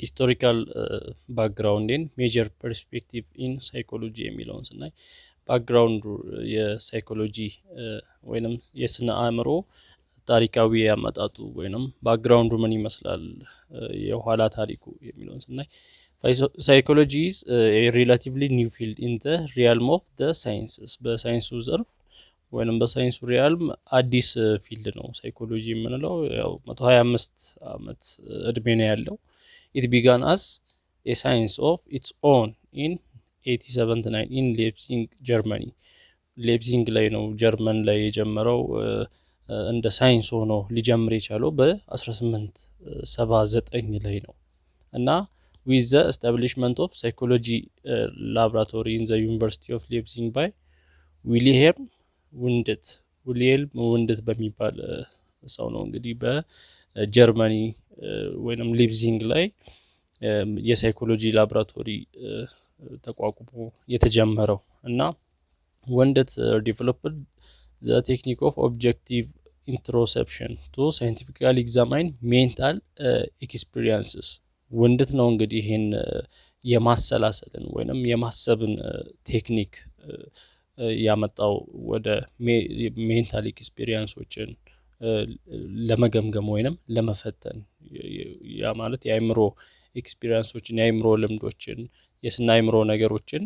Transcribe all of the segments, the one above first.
historical background in major perspective in psychology የሚለውን ስናይ ባክግራውንዱ የሳይኮሎጂ ወይንም የስነ አእምሮ ታሪካዊ ያመጣጡ ወይንም ባክግራውንዱ ምን ይመስላል የኋላ ታሪኩ የሚለውን ስናይ psychology is a relatively new field in the realm of the sciences በሳይንሱ ዘርፍ ወይንም በሳይንሱ ሪያልም አዲስ ፊልድ ነው ሳይኮሎጂ የምንለው ያው 125 አመት እድሜ ነው ያለው it began as a science of its own in 1879 in Leipzig Germany ሌፕዚንግ ላይ ነው ጀርመን ላይ የጀመረው እንደ ሳይንስ ሆኖ ሊጀምር የቻለው በ1879 ላይ ነው እና with the establishment of psychology laboratory in the University of Leipzig by Wilhelm Wundt በሚባል ሰው ነው እንግዲህ በጀርመኒ ወይንም ሊፕዚንግ ላይ የሳይኮሎጂ ላቦራቶሪ ተቋቁሞ የተጀመረው እና Wundt developed the technique of objective introspection to scientifically examine mental experiences Wundt ነው እንግዲህ ይሄን የማሰላሰልን ወይንም የማሰብን ቴክኒክ ያመጣው ወደ ሜንታል ኤክስፒሪየንሶችን ለመገምገም ወይንም ለመፈተን ያ ማለት የአይምሮ ኤክስፒሪየንሶችን የአይምሮ ልምዶችን የስነ አእምሮ ነገሮችን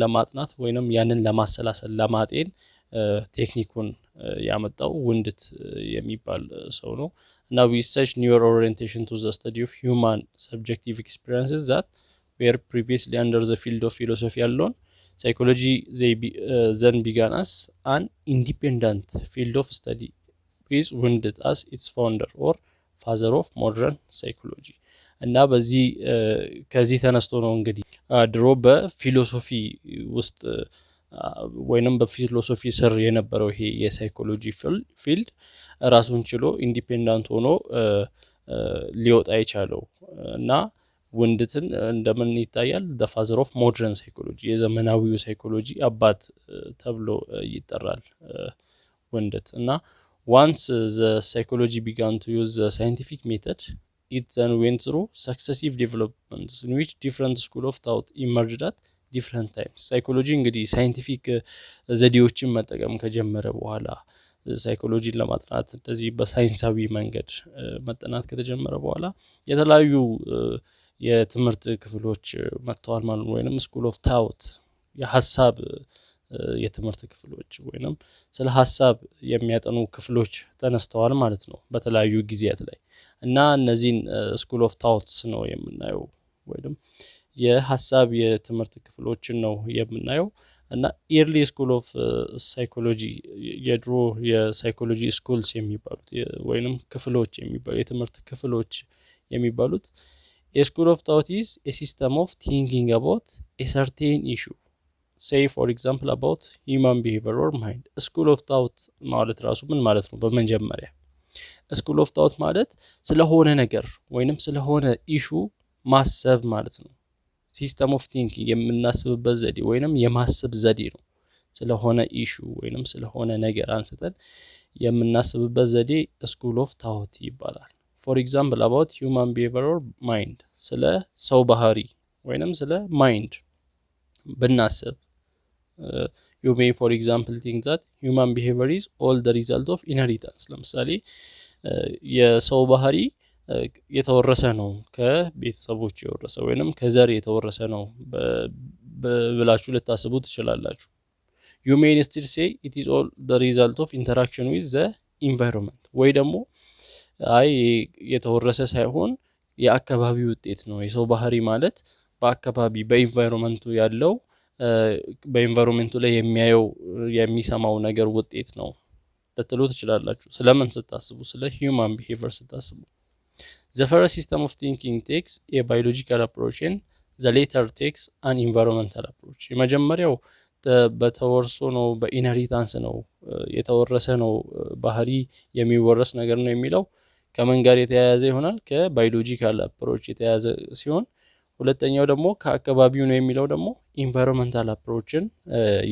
ለማጥናት ወይንም ያንን ለማሰላሰል ለማጤን ቴክኒኩን ያመጣው Wundt የሚባል ሰው ነው Now we search neural orientation to the study of human subjective experiences that were previously under the field of philosophy alone. Psychology then began as an independent field of study with Wundt as its founder or father of modern psychology. እና በዚህ ከዚህ ተነስቶ ነው እንግዲህ ድሮ በፊሎሶፊ ውስጥ ወይንም በፊሎሶፊ ስር የነበረው ይሄ የሳይኮሎጂ ፊልድ ራሱን ችሎ ኢንዲፔንደንት ሆኖ ሊወጣ የቻለው እና Wundtን እንደምን ይታያል the father of modern psychology የዘመናዊው ሳይኮሎጂ አባት ተብሎ ይጠራል Wundt እና once the psychology began to use the scientific method it then went through successive developments in which different school of thought emerged at different times psychology እንግዲህ ሳይንቲፊክ ዘዴዎችን መጠቀም ከጀመረ በኋላ ሳይኮሎጂን ለማጥናት እንደዚህ በሳይንሳዊ መንገድ መጠናት ከተጀመረ በኋላ የተለያዩ የትምህርት ክፍሎች መጥተዋል ማለት ነው ወይንም ስኩል ኦፍ ታውት የሐሳብ የትምህርት ክፍሎች ወይንም ስለ ሐሳብ የሚያጠኑ ክፍሎች ተነስተዋል ማለት ነው በተለያዩ ጊዜያት ላይ እና እነዚህን ስኩል ኦፍ ታውትስ ነው የምናየው ወይንም የሐሳብ የትምህርት ክፍሎችን ነው የምናየው እና ኤርሊ ስኩል ኦፍ ሳይኮሎጂ የድሮ የሳይኮሎጂ ስኩልስ የሚባሉት ወይንም ክፍሎች የሚባሉ የትምህርት ክፍሎች የሚባሉት A school of thought is a system of thinking about a certain issue. Say for example about human behavior or mind. A school of thought ማለት ራሱ ምን ማለት ነው በመጀመሪያ A school of thought ማለት ስለሆነ ነገር ወይንም ስለሆነ ኢሹ ማሰብ ማለት ነው System of thinking የምናስብበት ዘዴ ወይንም የማሰብ ዘዴ ነው ስለሆነ ኢሹ ወይንም ስለሆነ ነገር አንስተን የምናስብበት ዘዴ school of thought ይባላል For example about human behavior or mind ስለ ሰው ባህሪ ወይንም ስለ mind ብናስብ you may for example think that human behavior is all the result of inheritance ለምሳሌ የሰው ባህሪ የተወረሰ ነው ከቤተሰቦች የወረሰ ወይንም ከዘር የተወረሰ ነው ብላችሁ ልታስቡ ትችላላችሁ You may instead say it is all the result of interaction with the environment ወይ ደግሞ አይ የተወረሰ ሳይሆን የአካባቢ ውጤት ነው የሰው ባህሪ ማለት በአካባቢ በኢንቫይሮመንቱ ያለው በኢንቫይሮመንቱ ላይ የሚሰማው ነገር ውጤት ነው ልትሉ ትችላላችሁ ስለምን ስታስቡ ስለ human behavior ስታስቡ The first system of thinking takes a biological approach and the later takes an environmental approach የመጀመሪያው በተወርሶ ነው በኢንሄሪታንስ ነው የተወረሰ ነው ባህሪ የሚወረስ ነገር ነው የሚለው ከምን ጋር የተያያዘ ይሆናል ከባዮሎጂካል አፕሮች የተያያዘ ሲሆን ሁለተኛው ደግሞ ከአካባቢው ነው የሚለው ደግሞ ኢንቫይሮመንታል አፕሮችን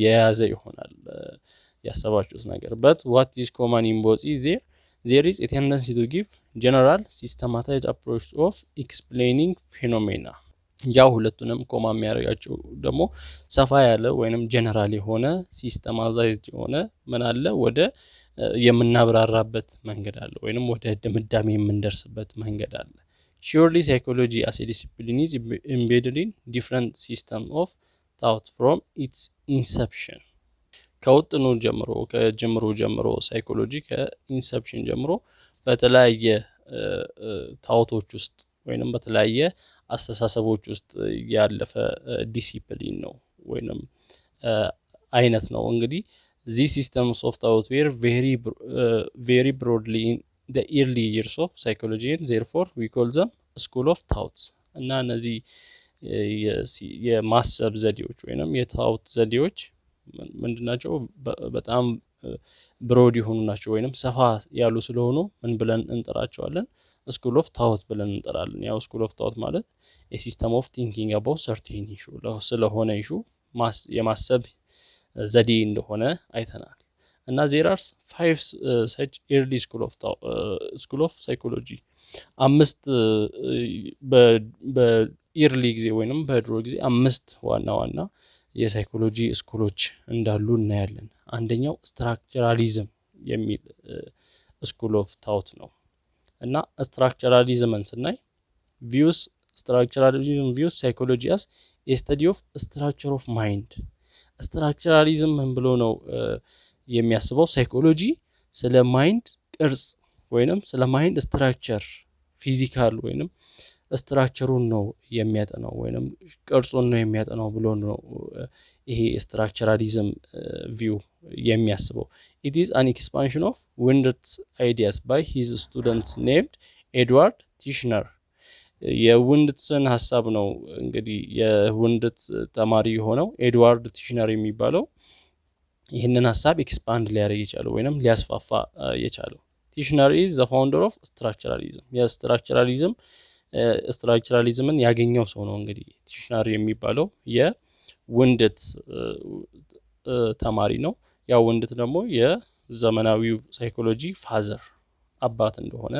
የያዘ ይሆናል ያሰባችሁት ነገር but what is common in both is there there is a tendency to give general systematized approach of explaining phenomena ያው ሁለቱንም ኮማ የሚያደርጋቸው ደግሞ ሰፋ ያለ ወይንም ጀነራል የሆነ ሲስተማታይዝድ የሆነ ምን አለ ወደ የምናብራራበት መንገድ አለ ወይንም ወደ ድምዳሜ የምንደርስበት መንገድ አለ surely psychology as a discipline is embedded in different system of thought from its inception ከውጥኑ ጀምሮ ሳይኮሎጂ ከኢንሰፕሽን ጀምሮ በተለያየ ታውቶች ውስጥ ወይንም በተለያየ አስተሳሰቦች ውስጥ ያለፈ ዲሲፕሊን ነው ወይንም አይነት ነው እንግዲህ these systems of thought were very broadly in the early years of psychology and therefore we call them school of thoughts እና እነዚህ የማሰብ ዘዴዎች ወይንም የታውት ዘዴዎች ምንድናቸው በጣም ብሮድ የሆኑ ናቸው ወይንም ሰፋ ያሉ ስለሆኑ ምን ብለን እንጠራቸዋለን school of thought ብለን እንጠራለን ያው school of thought ማለት a system of thinking about certain issue ስለሆነ issue የማሰብ ዘዴ እንደሆነ አይተናል እና there are 5 such early school of psychology አምስት በኢርሊ ጊዜ ወይንም በድሮ ጊዜ አምስት ዋና የሳይኮሎጂ ስኩሎች እንዳሉ እናያለን አንደኛው ስትራክቸራሊዝም የሚል ስኩል ኦፍ ታውት ነው እና ስትራክቸራሊዝምን ስናይ structuralism views psychology as a study of structure of mind ስትራክቸራሊዝም ምን ብሎ ነው የሚያስበው ሳይኮሎጂ ስለ ማይንድ ቅርጽ ወይንም ስለ ማይንድ ስትራክቸር ፊዚካል ወይንም ስትራክቸሩን ነው የሚያጠናው ወይንም ቅርጹን ነው የሚያጠናው ብሎ ነው ይሄ ስትራክቸራሊዝም ቪው የሚያስበው it is an expansion of Wundt's ideas by his students named Edward Tishner የውንድትስን ሐሳብ ነው እንግዲህ የውንድት ተማሪ ሆነው ኤድዋርድ ቲሽነር የሚባለው ይህንን ሐሳብ ኤክስፓንድ ሊያደርግ የቻለው ወይንም ሊያስፋፋ የቻለው ቲሽነር is the founder of structuralism ስትራክቸራሊዝምን ያገኘው ሰው ነው እንግዲህ ቲሽነር የሚባለው የውንድት ተማሪ ነው ያው ውንድት ደግሞ የዘመናዊው ሳይኮሎጂ ፋዘር አባት እንደሆነ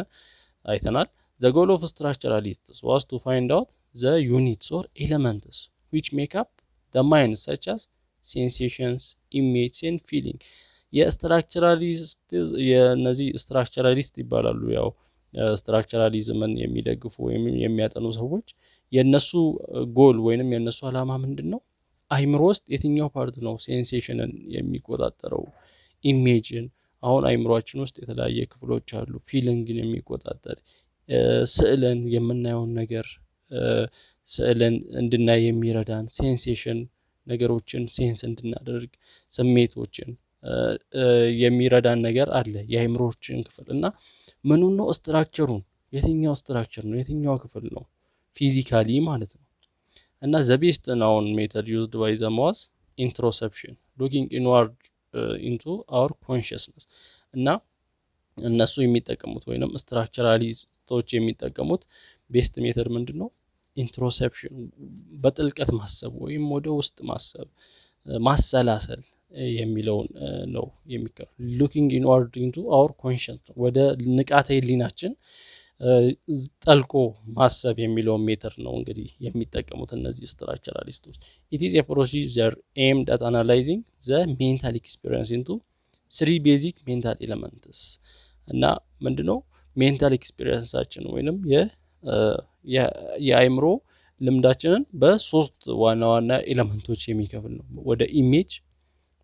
አይተናል The goal of structuralists was to find out the units or elements which make up the mind such as sensations, images and feeling. የነዚህ ስትራክቸራሊስት ይባላሉ ያው ስትራክቸራሊዝምን የሚደግፉ ወይም የሚያጠኑ ሰዎች የነሱ ጎል ወይንም የነሱ አላማ ምንድነው አይምሮ ውስጥ የትኛው ፓርት ነው ሴንሴሽንን የሚቆጣጠረው ኢሜጅን አሁን አይምሮአችን ውስጥ የተለያየ ክፍሎች አሉ ፊሊንግን የሚቆጣጠር ስዕልን የምናየውን ነገር ስዕልን እንድናይ የሚረዳን ሴንሴሽን ነገሮችን ሴንስ እንድናደርግ ስሜቶችን የሚረዳን ነገር አለ የአይምሮችን ክፍል እና ምኑን ነው ስትራክቸሩን የትኛው ስትራክቸር ነው የትኛው ክፍል ነው ፊዚካሊ ማለት ነው እና the best known method used by them was introspection looking inward into our consciousness እና እነሱ የሚጠቀሙት ወይንም ስትራክቸራሊስቶች የሚጠቀሙት ቤስት ሜተድ ምንድነው ኢንትሮሴፕሽን በጥልቀት ማሰብ ወይም ወደ ውስጥ ማሰላሰል የሚለውን ነው የሚከሩ looking inward into our consciousness ወደ ንቃተ ህሊናችን ጠልቆ ማሰብ የሚለውን ሜተድ ነው እንግዲህ የሚጠቀሙት እነዚህ ስትራክቸራሊስቶች it is a procedure aimed at analyzing the mental experience into 3 basic mental elements እና ምንድነው ሜንታል ኤክስፒሪየንሳችን ወይንም የአይምሮ ልምዳችንን በሶስት ዋና ኤሌመንቶች የሚከፍል ነው ወደ ኢሜጅ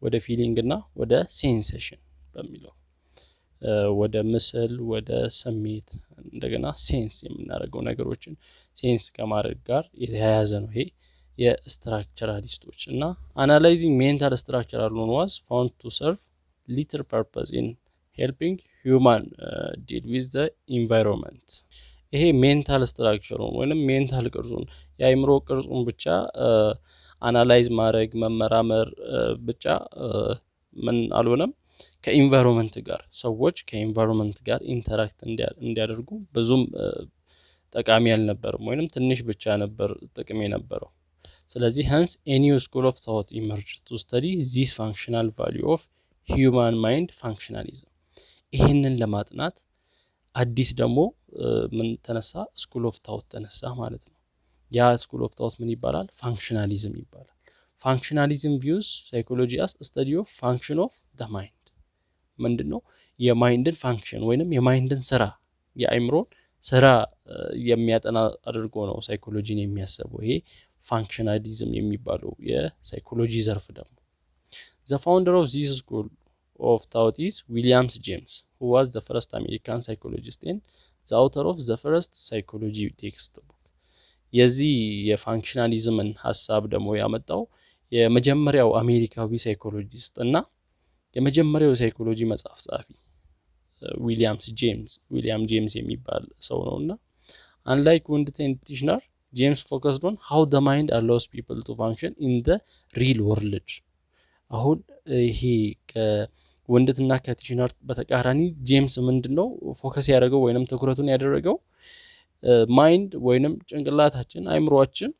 ወደ ፊሊንግ እና ወደ ሴንሴሽን በሚለው ወደ ምስል ወደ ስሜት እንደገና ሴንስ የምናደርገው ነገሮችን ሴንስ ከማድረግ ጋር የተያያዘ ነው ይሄ የስትራክቸራሊስቶች እና analyzing mental structure alone was found to serve little purpose in helping human deal with the environment ይሄ ሜንታል ስትራክቸሩን ወይንም ሜንታል ቅርጹን የአይምሮ ቅርጹን ብቻ አናላይዝ ማድረግ መመራመር ብቻ ምን አልሆነም ከኢንቫይሮንመንት ጋር ሰዎች ከኢንቫይሮንመንት ጋር ኢንተራክት እንዲያደርጉ ብዙም ጠቃሚ አልነበረም ወይንም ትንሽ ብቻ ነበር ጥቅም የነበረው ስለዚህ hence a new school of thought emerged to study this functional value of human mind functionalism ይሄንን ለማጥናት አዲስ ደግሞ ምን ተነሳ ስኩል ኦፍ ታውት ተነሳ ማለት ነው ያ ስኩል ኦፍ ታውት ምን ይባላል ፋንክሽናሊዝም ይባላል ፋንክሽናሊዝም ቪውስ ሳይኮሎጂ አስ ስታዲ ኦፍ ፋንክሽን ኦፍ ዘ ማይንድ ምንድነው የማይንድን ፋንክሽን ወይንም የማይንድን ስራ የአይምሮን ስራ የሚያጠና አድርጎ ነው ሳይኮሎጂን የሚያስበው ይሄ ፋንክሽናሊዝም የሚባለው የሳይኮሎጂ ዘርፍ ደግሞ the founder of this school of thought is William James who was the first American psychologist and the author of the first psychology textbook የዚህ የፋንክሽናሊዝምን ሐሳብ ደግሞ ያመጣው የመጀመሪያው አሜሪካዊ ሳይኮሎጂስት እና የመጀመሪያው ሳይኮሎጂ መጽሐፍ ጻፊ ዊሊያም ጄምስ የሚባል ሰው ነውና unlike Wundt and Tishner James focused on how the mind allows people to function in the real world አሁን ይሄ ከወንድትና ከቲሽነር በተቃራኒ ጄምስ ምንድነው ፎከስ ያደረገው ወይንም ትኩረቱን ያደረገው ማይንድ ወይንም ጭንቅላታችን አይምሮአችን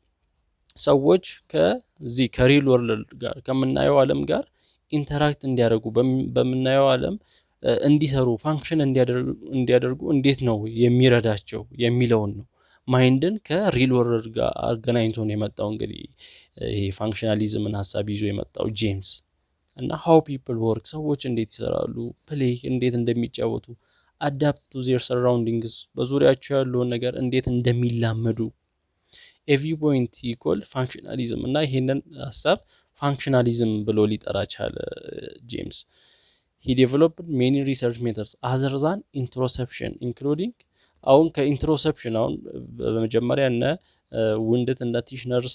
ሰዎች ከዚህ ከሪል ወርልድ ጋር ከምናየው ዓለም ጋር ኢንተራክት እንዲያደርጉ በምናየው ዓለም እንዲሰሩ ፋንክሽን እንዲያደርጉ እንዴት ነው የሚረዳቸው የሚለውን ነው ማይንድን ከሪል ወርልድ ጋር አገናኝቶ ነው የመጣው እንግዲህ ይሄ ፋንክሽናሊዝምን ሐሳብ ይዞ የመጣው ጄምስ እና how people work ሰዎች እንዴት ይሰራሉ ፕሌይ እንዴት እንደሚጫወቱ adapt to their surroundings በዙሪያቸው ያለውን ነገር እንዴት እንደሚላመዱ every point equal functionalism እና ይሄንን ሐሳብ functionalism ብሎ ሊጠራ ቻለ ጄምስ he developed many research methods other than introspection including አሁን ከኢንትሮሰፕሽን አሁን በመጀመሪያ እና ውንድት እና ቲሽነርስ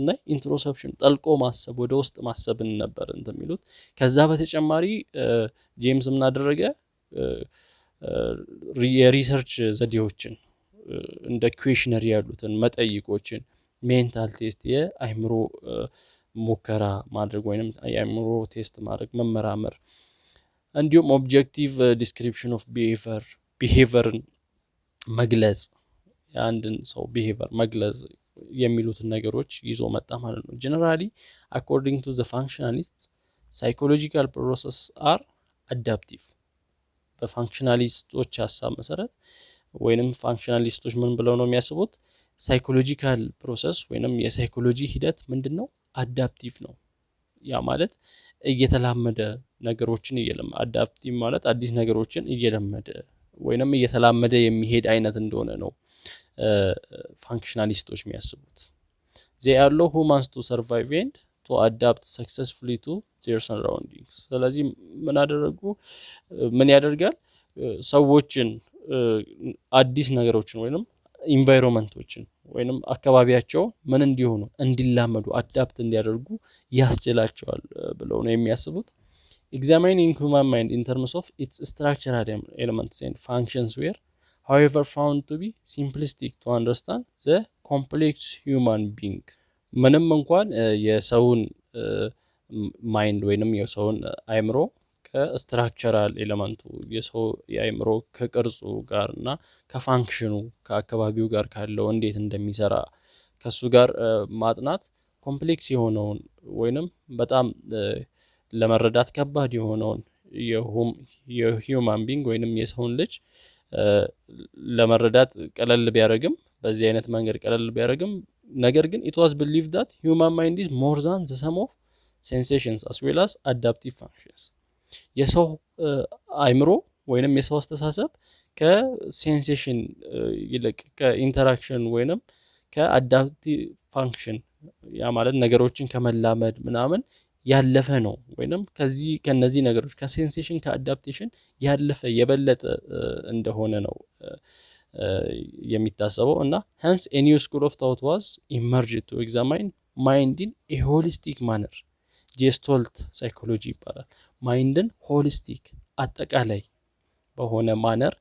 እና ኢንትሮሰፕሽን ጠልቆ ማሰብ ወደ ውስጥ ማሰብን ነበር እንደሚሉት ከዛ በተጨማሪ ጄምስ ምን አደረገ የሪሰርች ዘዴዎችን እንደ ኩዌሽነሪ ያሉትን መጠይቆችን ሜንታል ቴስት የአይምሮ ሙከራ ማድረግ ወይንም የአይምሮ ቴስት ማድረግ መመራመር እንዲሁም ኦብጀክቲቭ ዲስክሪፕሽን ኦፍ ቢሄቨርን መግለጽ የአንድን ሰው ቢሄቨር መግለጽ የሚሉትን ነገሮች ይዞ መጣ ማለት ነው generally according to the functionalists psychological processes are adaptive በፋንክሽናሊስቶች ሐሳብ መሰረት ወይንም ፋንክሽናሊስቶች ምን ብለው ነው የሚያስቡት ሳይኮሎጂካል ፕሮሰስ ወይንም የሳይኮሎጂ ሂደት ምንድነው አዳፕቲቭ ነው ያ ማለት እየተላመደ ነገሮችን አዳፕቲቭ ማለት አዲስ ነገሮችን እየለመደ ወይንም እየተላመደ የሚሄድ አይነት እንደሆነ ነው ፋንክሽናሊስቶች የሚያስቡት they allow humans to survive and to adapt successfully to their surroundings ስለዚህ ምን ያደርጋል ሰዎችን አዲስ ነገሮችን ወይንም ኢንቫይሮንመንቶችን ወይንም አካባቢያቸው ምን እንዲሆኑ እንዲላመዱ አዳፕት እንዲያደርጉ ያስችላቸዋል ብለው ነው የሚያስቡት examining human mind in terms of its structural elements and functions were however found to be simplistic to understand the complex human being ምንም እንኳን የሰውን ማይንድ ወይንም የሰውን አይምሮ ከስትራክቸራል ኤሌመንቱ የሰው የአይምሮ ከቅርጹ ጋርና ከፋንክሽኑ ከአካባቢው ጋር ካለው እንዴት እንደሚሰራ ከሱ ጋር ማጥናት ኮምፕሌክስ የሆነውን ወይንም በጣም ለመረዳት ከባድ የሆነውን የሂውማን ቢንግ ወይንም የሰውን ልጅ ለመረዳት ቀለል ቢያረግም በዚህ አይነት መንገድ ቀለል ቢያረግም ነገር ግን it was believed that human mind is more than the sum of sensations as well as adaptive functions የሰው አይምሮ ወይንም የሰው አስተሳሰብ ከሴንሴሽን ይልቅ ከኢንተራክሽን ወይንም ከአዳፕቲቭ ፋንክሽን ያ ማለት ነገሮችን ከመላመድ ምናምን ያለፈ ነው ወይንም ከነዚህ ነገሮች ከሴንሴሽን ከአዳፕቴሽን ያለፈ የበለጠ እንደሆነ ነው የሚታሰበው እና hence a new school of thought was emerged to examine mind in a holistic manner gestalt psychology ይባላል ማይንድን ሆሊስቲክ አጠቃላይ በሆነ ማነር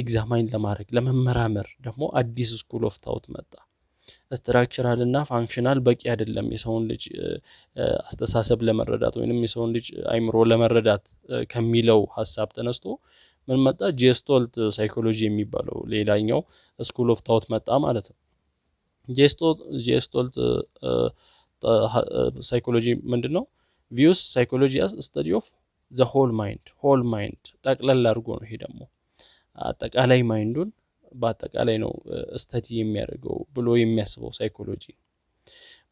ኤግዛማይን ለማድረግ ለመመራመር ደግሞ አዲስ ስኩል ኦፍ ታውት መጣ ስትራክቸራል እና ፋንክሽናል በቂ አይደለም የሰውን ልጅ አስተሳሰብ ለመረዳት ወይንም የሰውን ልጅ አይምሮ ለመረዳት ከሚለው ሐሳብ ተነስቶ ምን መጣ ጀስቶልት ሳይኮሎጂ የሚባለው ሌላኛው ስኩል ኦፍ ታውት መጣ ማለት ነው ጀስቶልት ሳይኮሎጂ ምንድነው views psychology as a study of the whole mind ጠቅለል አድርጎ ነው ይሄ ደግሞ አጠቃላይ ማይንዱን በአጠቃላይ ነው ስተዲ የሚያደርገው ብሎ የሚያስበው ሳይኮሎጂ።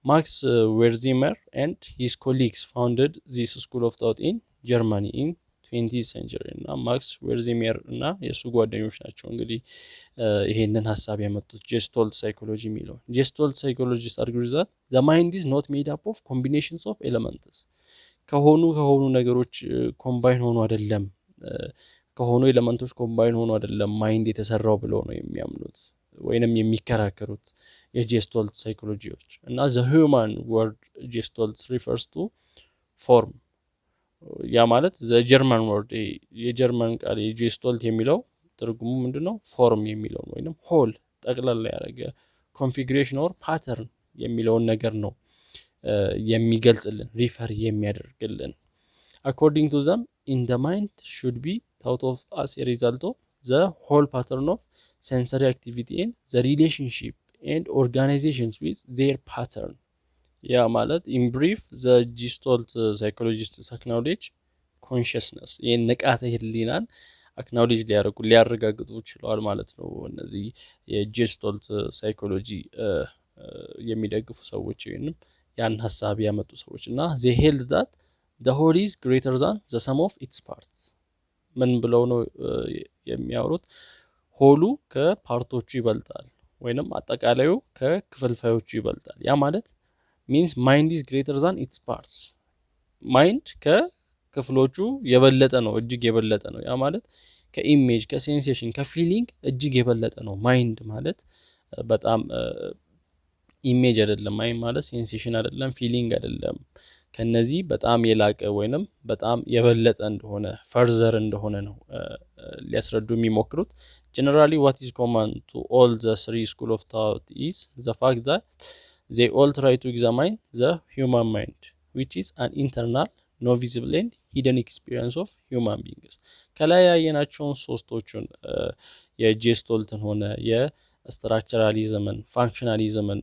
ማክስ ዌርዚመር and his colleagues founded this school of thought in Germany in 20th century እና ማክስ ዌርዚመር እና የሱ ጓደኞች ናቸው እንግዲህ ይሄንን ሐሳብ ያመጡት ጀስቶልት ሳይኮሎጂ የሚለው። ጀስቶልት ሳይኮሎጂስት argue that the mind is not made up of combinations of elements ከሆኑ ነገሮች ኮምባይን ሆኖ አይደለም ከሆኑ ኤሌመንቶች ኮምባይን ሆኖ አይደለም ማይንድ የተሰራው ብለው ነው የሚያምኑት ወይንም የሚከራከሩት የጀስቶልት ሳይኮሎጂዎች። እና the human word gestalt refers to form ያ ማለት the German word የጀርመን ቃል የጀስቶልት የሚለው ትርጉሙ ምንድነው? ፎርም የሚለው ወይንም ሆል ጠቅላላ ያደረገ ኮንፊግሬሽን ኦር ፓተርን የሚለውን ነገር ነው የሚገልጽልን ሪፈር የሚያደርግልን። according to them in the mind should be thought of as a result of the whole pattern of sensory activity and the relationship and organizations with their pattern ያ ማለት in brief the gestalt psychologists acknowledge consciousness የንቃተ ህሊናን አክናውሌጅ ሊያረጋግጡ ይችላል ማለት ነው እነዚህ የጀስቶልት ሳይኮሎጂ የሚደግፉ ሰዎች ወይንም ያን ሐሳብ ያመጡ ሰዎች። እና they held that the whole is greater than the sum of its parts ምን ብለው ነው የሚያወሩት? ሆሉ ከፓርቶቹ ይበልጣል ወይንም አጠቃላዩ ከክፍልፋዮቹ ይበልጣል። ያ ማለት means mind is greater than its parts mind ከክፍሎቹ የበለጠ ነው እጅግ የበለጠ ነው። ያ ማለት ከኢሜጅ ከሴንሴሽን ከፊሊንግ እጅግ የበለጠ ነው ማይንድ ማለት በጣም ኢሜጅ አይደለም ማይንድ ማለት ሴንሴሽን አይደለም ፊሊንግ አይደለም ከነዚህ በጣም የላቀ ወይንም በጣም የበለጠ እንደሆነ ፈርዘር እንደሆነ ነው ሊያስረዱ የሚሞክሩት። generally what is common to all the three school of thought is the fact that they all try to examine the human mind which is an internal no visible and hidden experience of human beings ከላይ ያየናቸውን ሶስቶቹን የጀስቶልትን ሆነ የስትራክቸራሊዝምን ፋንክሽናሊዝምን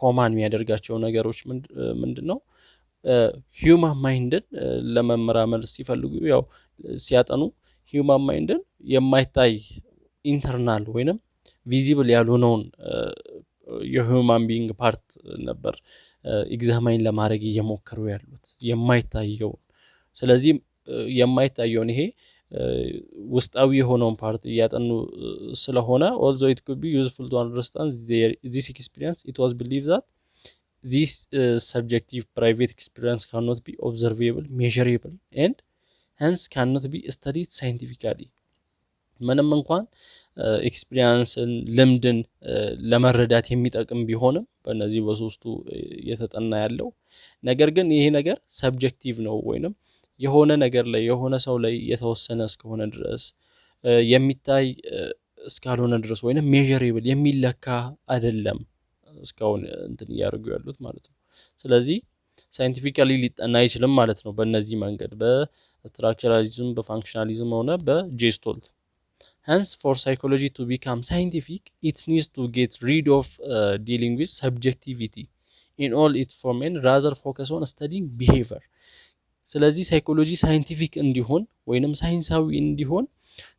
ኮማን የሚያደርጋቸው ነገሮች ምንድነው? ሂዩማን ማይንድን ለመመራመር ሲፈልጉ ያው ሲያጠኑ ሂዩማን ማይንድን የማይታይ ኢንተርናል ወይንም ቪዚብል ያልሆነውን የሂዩማን ቢንግ ፓርት ነበር ኤግዛማይን ለማድረግ እየሞከሩ ያሉት የማይታየው። ስለዚህ የማይታየውን ይሄ ውስጣዊ የሆነውን ፓርት እያጠኑ ስለሆነ although it could be useful to understand this experience it was believed that this subjective private experience cannot be observable measurable and hence cannot be studied scientifically ምንም እንኳን ኤክስፒሪየንስን ልምድን ለመረዳት የሚጠቅም ቢሆንም በእነዚህ በሶስቱ የተጠና ያለው ነገር ግን ይሄ ነገር ሰብጀክቲቭ ነው ወይንም የሆነ ነገር ላይ የሆነ ሰው ላይ የተወሰነ እስከሆነ ድረስ የሚታይ እስካልሆነ ድረስ ወይንም ሜዠሬብል የሚለካ አይደለም እስካሁን እንትን ያርጉ ያሉት ማለት ነው። ስለዚህ ሳይንቲፊካሊ ሊጠና አይችልም ማለት ነው በእነዚህ መንገድ በስትራክቸራሊዝም በፋንክሽናሊዝም ሆነ በጀስቶልት። hence for psychology to become scientific it needs to get rid of dealing with subjectivity in all its form and rather focus on studying behavior ስለዚህ ሳይኮሎጂ ሳይንቲፊክ እንዲሆን ወይንም ሳይንሳዊ እንዲሆን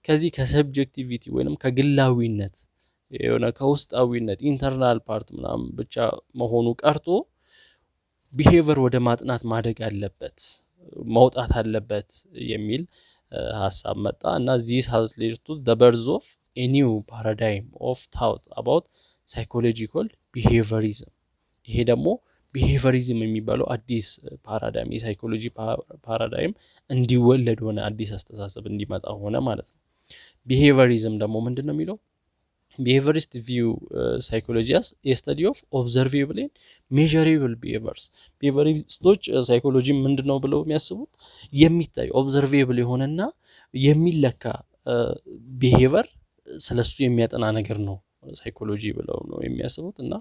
ከዚህ ከሰብጀክቲቪቲ ወይንም ከግላዊነት የሆነ ከውስጣዊነት ኢንተርናል ፓርት ምናምን ብቻ መሆኑ ቀርቶ ቢሄቪየር ወደ ማጥናት ማደግ አለበት መውጣት አለበት የሚል ሐሳብ መጣ እና this has led to the birth of a new paradigm of thought about psychological behaviorism ይሄ ደግሞ ቢሄቪየሪዝም የሚባለው አዲስ ፓራዳይም የሳይኮሎጂ ፓራዳይም እንዲወለድ ሆነ አዲስ አስተሳሰብ እንዲመጣ ሆነ ማለት ነው። ቢሄቪየሪዝም ደግሞ ምንድነው የሚለው? behaviorist view psychology as a study of observable and measurable behaviors behavioristoች ሳይኮሎጂ ምንድነው ብለው የሚያስቡት የሚታይ observable የሆነና የሚለካ behavior ስለሱ የሚያጠና ነገር ነው ሳይኮሎጂ ብለው ነው የሚያስቡት። እና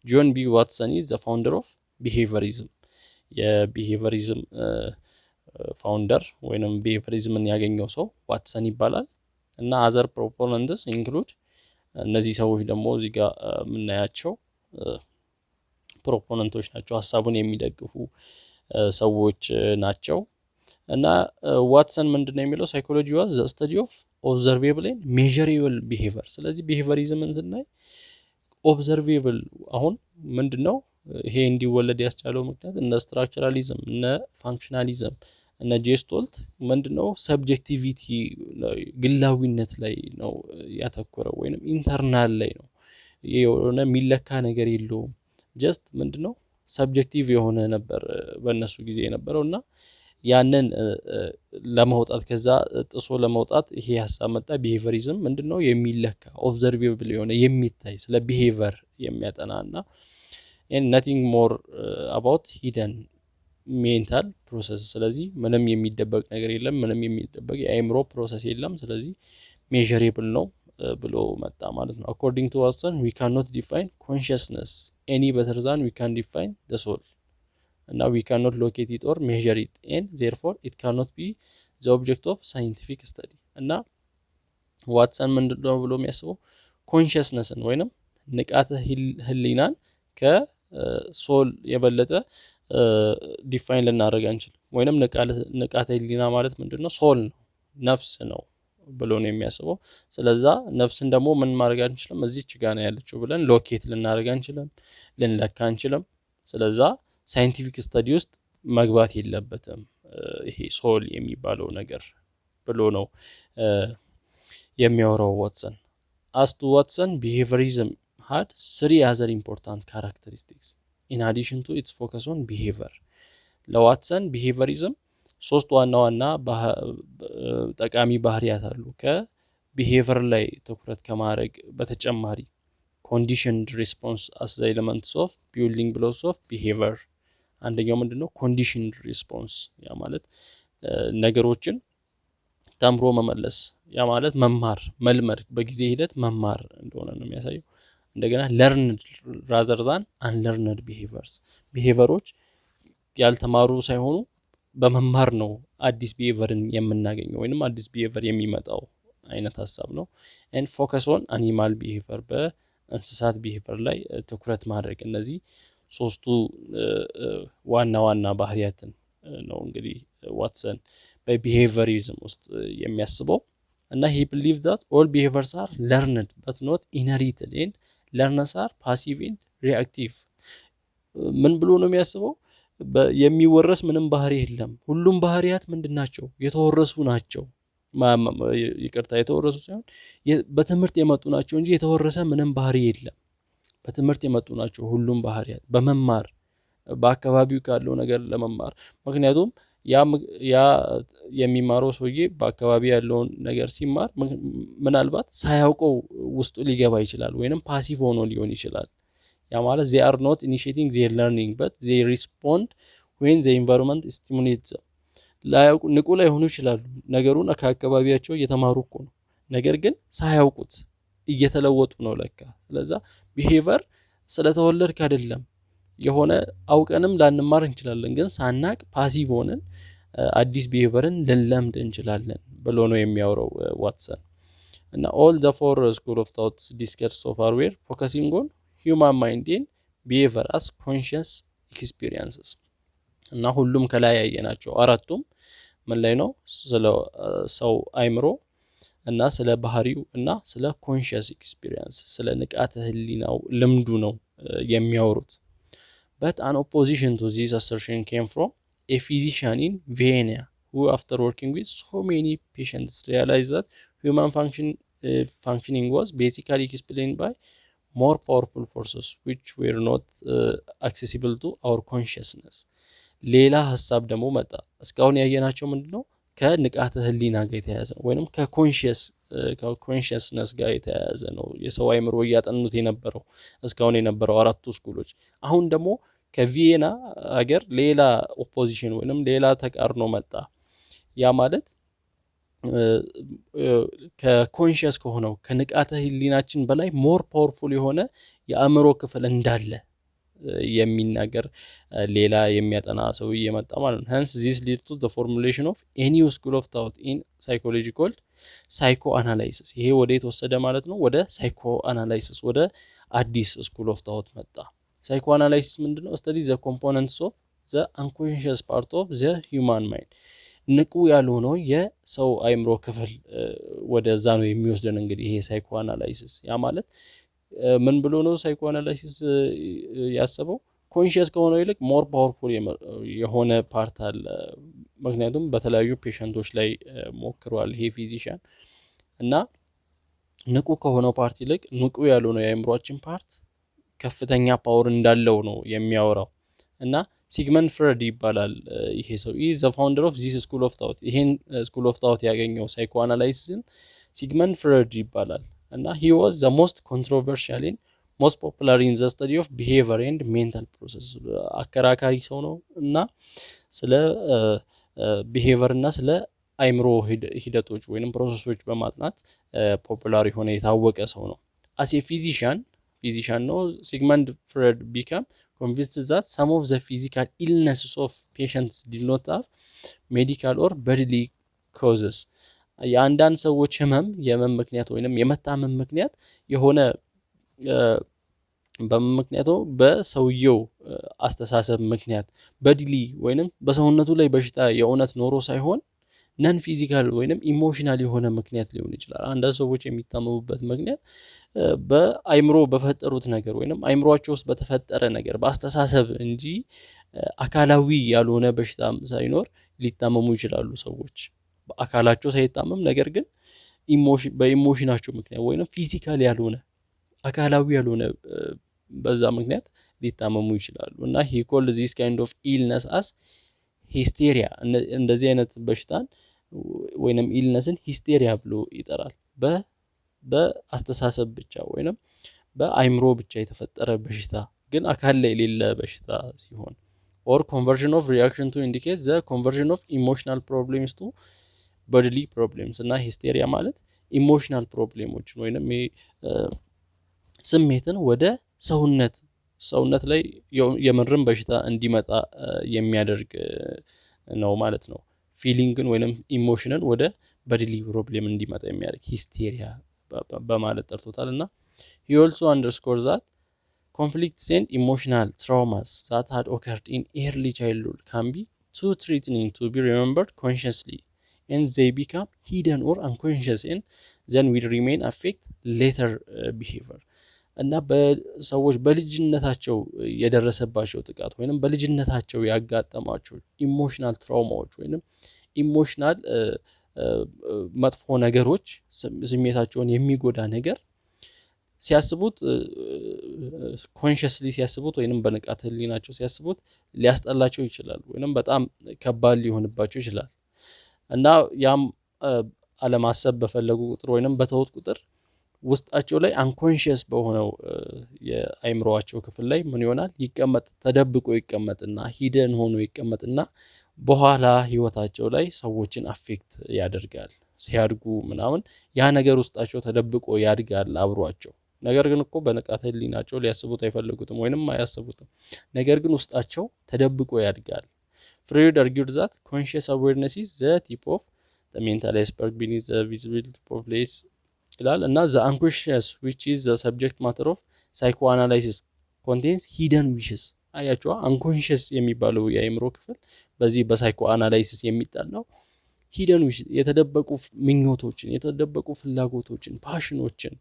ጆን ቢ ዋትሰን is the founder of behaviorism የbehaviorism ፋውንደር ወይንም behaviorismን ያገኘው ሰው ዋትሰን ይባላል። እና other proponents include እነዚህ ሰዎች ደግሞ እዚህ ጋር ምናያቸው ፕሮፖነንቶች ናቸው ሐሳቡን የሚደግፉ ሰዎች ናቸው። እና ዋትሰን ምንድነው የሚለው ሳይኮሎጂ was the study of ኦብዘርቬብል ኤንድ ሜዠሬብል ቢሄቪየር። ስለዚህ ቢሄቪየሪዝምን ስናይ ኦብዘርቬብል አሁን ምንድነው ይሄ እንዲወለድ ያስቻለው ምክንያት እነ ስትራክቸራሊዝም እነ ፋንክሽናሊዝም እነ ጄስቶልት ምንድነው ሰብጀክቲቪቲ ግላዊነት ላይ ነው ያተኮረው ወይንም ኢንተርናል ላይ ነው የሆነ የሚለካ ነገር የለውም ጀስት ምንድነው ሰብጀክቲቭ የሆነ ነበር በእነሱ ጊዜ የነበረውና ያንን ለማውጣት ከዛ ጥሶ ለማውጣት ይሄ ሐሳብ መጣ ቢሄቪየሪዝም ምንድነው የሚለካ ኦብዘርቬብል የሆነ የሚታይ ስለ ቢሄቪየር የሚያጠናና and nothing more about hidden mental process ስለዚህ ምንም የሚደበቅ ነገር የለም ምንም የሚደበቅ የአእምሮ ፕሮሰስ የለም ስለዚህ measurable ነው ብሎ መጣ ማለት ነው according to Watson we cannot define consciousness any better than we can define the soul and now we cannot locate it or measure it and therefore it cannot be the object of scientific study እና ዋትሰን ምንድነው ብሎ የሚያስበው ኮንሺየስነስን ወይንም ንቃተ ህሊናን ከሶል የበለጠ ዲፋይን ልናደርግ አንችልም ወይንም ንቃተ ህሊና ማለት ምንድነው ሶል ነው ነፍስ ነው ብሎ ነው የሚያስበው ስለዚህ ነፍስን ደግሞ ምን ማድረግ አንችልም እዚች ጋር ነው ያለችው ብለን ሎኬት ልናደርግ አንችልም ልንለካ አንችልም ስለዚህ ሳይንቲፊክ ስታዲ ውስጥ መግባት የለበትም ይሄ ሶል የሚባለው ነገር ብሎ ነው የሚያወራው ዋትሰን as to Watson behaviorism had three other important characteristics in addition to its focus on behavior ለዋትሰን behaviorism ሶስት ዋና ጠቃሚ ባህሪያት አሉ ከቢሄቪየር ላይ ትኩረት ከማድረግ በተጨማሪ conditioned response as the elements of building blocks of behavior አንደኛው ምንድነው conditioned response ያ ማለት ነገሮችን ተምሮ መመለስ ያ ማለት መማር መልመድ በጊዜ ሂደት መማር እንደሆነ ነው የሚያሳየው እንደገና learned rather than unlearned behaviors ያልተማሩ ሳይሆኑ በመማር ነው አዲስ ቢሄቪየርን የምናገኘው ወይንም አዲስ ቢሄቪየር የሚመጣው አይነት ሐሳብ ነው and focus on animal behavior በእንስሳት ቢሄቪየር ላይ ትኩረት ማድረግ እነዚህ ሶስቱ ዋና ባህሪያትን ነው እንግዲህ ዋትሰን በቢሄቪየሪዝም ውስጥ የሚያስበው እና he believed that all behaviors are learned but not inherited and learners are passive and reactive ምን ብሎ ነው የሚያስበው የሚወረስ ምንም ባህሪ የለም ሁሉም ባህሪያት ምንድናቸው የተወረሱ ናቸው ይቅርታ የተወረሱ ሳይሆን በትምህርት የመጡ ናቸው እንጂ የተወረሰ ምንም ባህሪ የለም በትምህርት የመጡ ናቸው ሁሉም ባህሪያት በመማር በአካባቢው ካለው ነገር ለመማር ምክንያቱም ያ የሚማረው ሰውዬ በአካባቢ ያለው ነገር ሲማር ምናልባት ሳያውቀው ውስጡ ሊገባ ይችላል ወይንም ፓሲቭ ሆኖ ሊሆን ይችላል ያ ማለት they are not initiating their learning but they respond when the environment stimulates them ላያውቁ ንቁ ላይ ሆኖ ይችላሉ ነገሩን ከአካባቢያቸው እየተማሩ እኮ ነው ነገር ግን ሳያውቁት እየተለወጡ ነው ለካ ስለዚህ ቢሄቪየር ስለተወለድክ አይደለም የሆነ አውቀንም ላንማር እንችላለን ግን ሳናቅ ፓሲቭ ሆነን አዲስ ቢሄቪየርን ልንለምድ እንችላለን ብሎ ነው የሚያወራው ዋትሰን እና all the four school of thoughts discussed so far were focusing on human mind and behavior as conscious experiences እና ሁሉም ከላይ ያየናቸው አራቱም ምን ላይ ነው ስለ ሰው አይምሮ እና ስለ ባህሪው እና ስለ conscious experience ስለ ንቃተ ህሊናው ልምዱ ነው የሚያወሩት but an opposition to this assertion came from a physician in Vienna who after working with so many patients realized that human functioning was basically explained by more powerful forces which were not accessible to our consciousness ሌላ ሐሳብ ደግሞ መጣ እስካሁን ያየናቸው ምንድነው ከንቃተ ህሊና ጋር የተያያዘ ወይንም ከኮንሺየስነስ ጋር የተያያዘ ነው የሰው አይምሮ ያጠኑት የነበረው እስካሁን የነበረው አራቱ ስኩሎች አሁን ደግሞ ከቪየና ሀገር ሌላ ኦፖዚሽን ወይንም ሌላ ተቃርኖ መጣ ያ ማለት ከኮንሺየስ ከሆነው ከንቃተ ህሊናችን በላይ ሞር ፓወርፉል የሆነ የአእምሮ ክፍል እንዳለ የሚናገር ሌላ የሚያጠና ሰው እየመጣ ማለት ነው hence this leads to the formulation of a new school of thought in psychology called psychoanalysis ይሄ ወደ የተወሰደ ማለት ነው ወደ psychoanalysis ወደ አዲስ school of thought መጣ psychoanalysis ምንድነው study the components of the unconscious part of the human mind ንቁ ያልሆነው የሰው አይምሮ ክፍል ወደዛ ነው የሚወስደን እንግዲህ ይሄ ሳይኮ አናላይሲስ ያ ማለት ምን ብሎ ነው ሳይኮ አናላይሲስ ያሰበው ኮንሺየስ ከሆነው ይልቅ ሞር ፓወርፉል የሆነ ፓርት አለ ምክንያቱም በተለያዩ ፔሸንቶች ላይ ሞክሯል ይሄ ፊዚሻን እና ንቁ ከሆነው ፓርት ይልቅ ንቁ ያልሆነው የአይምሮአችን ፓርት ከፍተኛ ፓወር እንዳለው ነው የሚያወራው እና ሲግመንድ ፍሬድ ይባላል ይሄ ሰው is the founder of this school of thought ይሄን ስኩል ኦፍ ታውት ያገኘው ሳይኮ አናላይሲስን ሲግመንድ ፍሬድ ይባላል እና he was the most controversial and most popular in the study of behavior and mental process አከራካሪ ሰው ነው እና ስለ behavior እና ስለ አይምሮ ሂደቶች ወይንም ፕሮሰሶች በማጥናት ፖፑላር የሆነ የታወቀ ሰው ነው as a physician ነው ሲግመንድ ፍሬድ became convinced that some of the physical illnesses of patients did not have medical or bodily causes የአንዳንድ ሰዎች የህመም ምክንያት ወይንም የመታመም ምክንያት የሆነ በምክንያቱ በሰውየው አስተሳሰብ ምክንያት በዲሊ ወይንም በሰውነቱ ላይ በሽታ የእውነት ኖሮ ሳይሆን ነን ፊዚካል ወይንም ኢሞሽናል የሆነ ምክንያት ሊሆን ይችላል አንዳንድ ሰዎች የሚታመሙበት ምክንያት በአይምሮ በፈጠሩት ነገር ወይንም አይምሮአቸው ውስጥ በተፈጠረ ነገር በአስተሳሰብ እንጂ አካላዊ ያልሆነ በሽታም ሳይኖር ሊታመሙ ይችላሉ ሰዎች በአካላቸው ሳይታመም ነገር ግን በኢሞሽናቸው ምክንያት ወይንም ፊዚካል ያልሆነ አካላዊ ያልሆነ በዛ ምክንያት ሊታመሙ ይችላሉ እና he called this kind of illness as hysteria እንደዚህ አይነት በሽታን ወይንም ኢልነስን ሂስቴሪያ ብሎ ይጠራል በአስተሳሰብ ብቻ ወይንም በአይምሮ ብቻ የተፈጠረ በሽታ ግን አካል ላይ የሌለ በሽታ ሲሆን or conversion of reaction to indicate the conversion of emotional problems to bodily problems እና ሂስቴሪያ ማለት ኢሞሽናል ፕሮብሌሞች ወይንም ስሜትን ወደ ሰውነት ላይ የመረም በሽታ እንዲመጣ የሚያደርግ ነው ማለት ነው ፊሊንግን ወይንም ኢሞሽንን ወደ bodily problem እንዲመጣ የሚያደርግ ሂስቴሪያ በማለት ጠርቶታልና he also underscores that conflicts and emotional traumas that had occurred in early childhood can be too threatening to be remembered consciously and they become hidden or unconscious and then will remain affect later behavior እና በሰዎች በልጅነታቸው የደረሰባቸው ጥቃት ወይንም በልጅነታቸው ያጋጠማቸው ኢሞሽናል ትራውማዎች ወይንም ኢሞሽናል መጥፎ ነገሮች ስሜታቸውን የሚጎዳ ነገር ሲያስቡት ኮንሺየስሊ ሲያስቡት ወይንም በንቃተ ህሊናቸው ሲያስቡት ሊያስጠላቸው ይችላል ወይንም በጣም ከባድ ሊሆንባቸው ይችላል እና ያም አለማሰብ በፈለጉ ቁጥር ወይንም በተውት ቁጥር ውስጣቸው ላይ አንኮንሺየስ በሆነው የአይምሮአቸው ክፍል ላይ ምን ይሆናል ተደብቆ ይቀመጥና ሂደን ሆኖ ይቀመጥና በኋላ ህይወታቸው ላይ ሰዎችን አፌክት ያደርጋል ሲያድጉ ምናምን ያ ነገር ውስጣቸው ተደብቆ ያድጋል አብሯቸው ነገር ግን እኮ በንቃተ ህሊናቸው ሊያስቡት አይፈልጉትም ወይንም አያስቡትም ነገር ግን ውስጣቸው ተደብቆ ያድጋል Freud argued that conscious awareness is the tip of the mental iceberg beneath the visible populace ይላል እና the unconscious which is the subject matter of psychoanalysis contains hidden wishes አያችሁ unconscious የሚባለው የአይምሮ ክፍል በዚህ በሳይኮ አናላይሲስ የሚጣለው hidden wishes የተደበቁ ምኞቶችን የተደበቁ ፍላጎቶችን ፓሽኖችን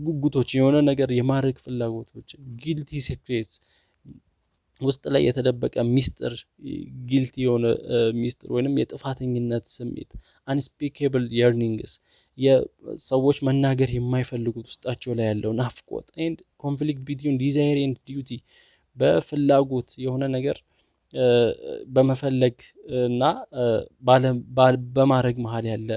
ጉጉቶችን የሆነ ነገር የማድረግ ፍላጎቶችን guilty secrets ውስጥ ላይ የተደበቀ ሚስጥር ጊልቲ የሆነ ሚስጥር ወይንም የጥፋተኝነት ስሜት unspeakable yearnings የሰዎች መናገር የማይፈልጉት ውስጣቸው ላይ ያለው ናፍቆት and conflict between desire and duty በፍላጎት የሆነ ነገር በመፈለግ እና በማድረግ መሃል ያለ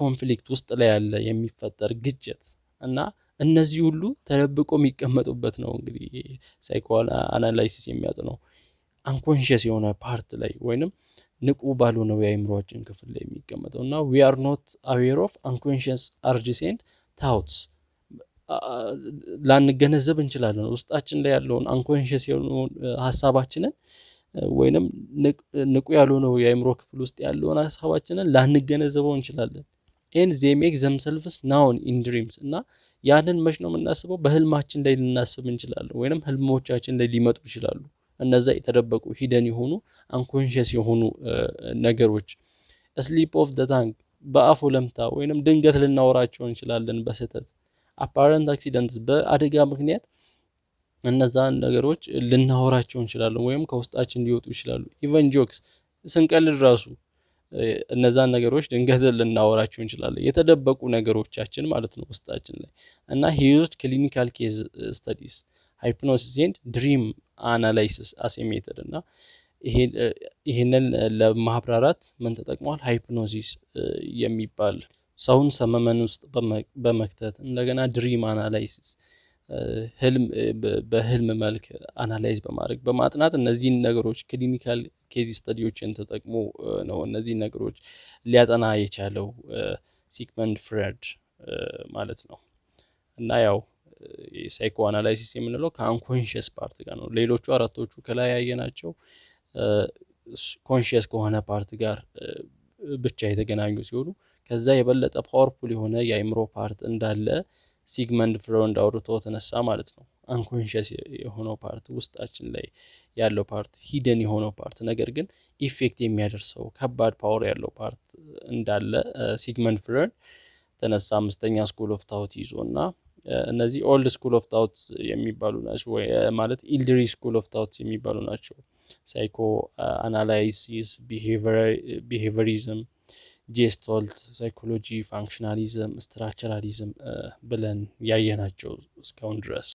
ኮንፍሊክት ውስጥ ላይ ያለ የሚፈጠር ግጭት እና እነዚህ ሁሉ ተደብቆ የሚቀመጡበት ነው እንግዲህ ሳይኮ አናላይሲስ የሚያጠናው አንኮንሺየስ የሆነ ፓርት ላይ ወይንም ንቁ ባልሆነው የአይምሮአችን ክፍል ላይ የሚቀመጠውና we are not aware of unconscious urges and thoughts ላንገነዘብ እንችላለን ውስጣችን ላይ ያለውን አንኮንሺየስ የሆነውን ሐሳባችንን ወይንም ንቁ ያልሆነው የአይምሮ ክፍል ውስጥ ያለውን ሐሳባችንን ላንገነዘበው እንችላለን and they make themselves known in dreams እና ያንን መች ነው የምናስበው በህልማችን ላይ ልናስብ እንችላለን ወይንም ህልሞቻችን ላይ ሊመጡ ይችላሉ እነዛ የተደበቁ ሂደን የሆኑ አንኮንሺየስ የሆኑ ነገሮች ስሊፕ ኦፍ ዘ ታንግ በአፍ ወለምታ ወይንም ድንገት ልናወራቸው እንችላለን በስህተት አፓረንት አክሲደንትስ በአደጋ ምክንያት እነዛን ነገሮች ልናወራቸው እንችላለን ወይም ከውስጣችን ሊወጡ ይችላሉ ኢቨን ጆክስ ስንቀልድ ራሱ እነዛን ነገሮች ድንገት ልናወራቸው እንችላለን የተደበቁ ነገሮቻችን ማለት ነው ውስጣችን ላይ እና he used clinical case studies hypnosis and dream analysis as a method እና ይሄንን ለማብራራት ምን ተጠቅሟል ሃይፕኖሲስ የሚባል ሰውን ሰመመን ውስጥ በመክተት እንደገና ድሪም አናላይሲስ በህልም መልክ አናላይዝ በማድረግ በማጥናት እነዚህን ነገሮች ክሊኒካል ኬዝ ስታዲዎችን ተጠቅሞ ነው እነዚህን ነገሮች ሊያጠና የቻለው ሲግመንድ ፍሬድ ማለት ነው እና ያው ሳይኮ አናላይሲስ የምንለው ከአንኮንሺየስ ፓርት ጋር ነው ሌሎቹ አራቶቹ ከላይ ያየናቸው ኮንሺየስ ከሆነ ፓርት ጋር ብቻ የተገናኙ ሲሆኑ ከዛ የበለጠ ፓወርፉል የሆነ የአይምሮ ፓርት እንዳለ ሲግመንድ ፍሬድ አውርቶ ተነሳ ማለት ነው አንኮንሺየስ የሆነው ፓርት ውስጣችን ላይ ያለው ፓርት ሂደን የሆነው ፓርት ነገር ግን ኢፌክት የሚያደርሰው ከባድ ፓወር ያለው ፓርት እንዳለ ሲግመንድ ፍሬድ ተነሳ አምስተኛ ስኩል ኦፍ ታውት ይዞና እነዚህ ኦልድ ስኩል ኦፍ ታውት የሚባሉ ናቸው ወይ ማለት ኢልድሪ ስኩል ኦፍ ታውት የሚባሉ ናቸው ሳይኮ አናላይሲስ ቢሄቪየሪዝም ጄስቶልት ሳይኮሎጂ ፋንክሽናሊዝም ስትራክቸራሊዝም ብለን ያየናቸው እስካሁን ድረስ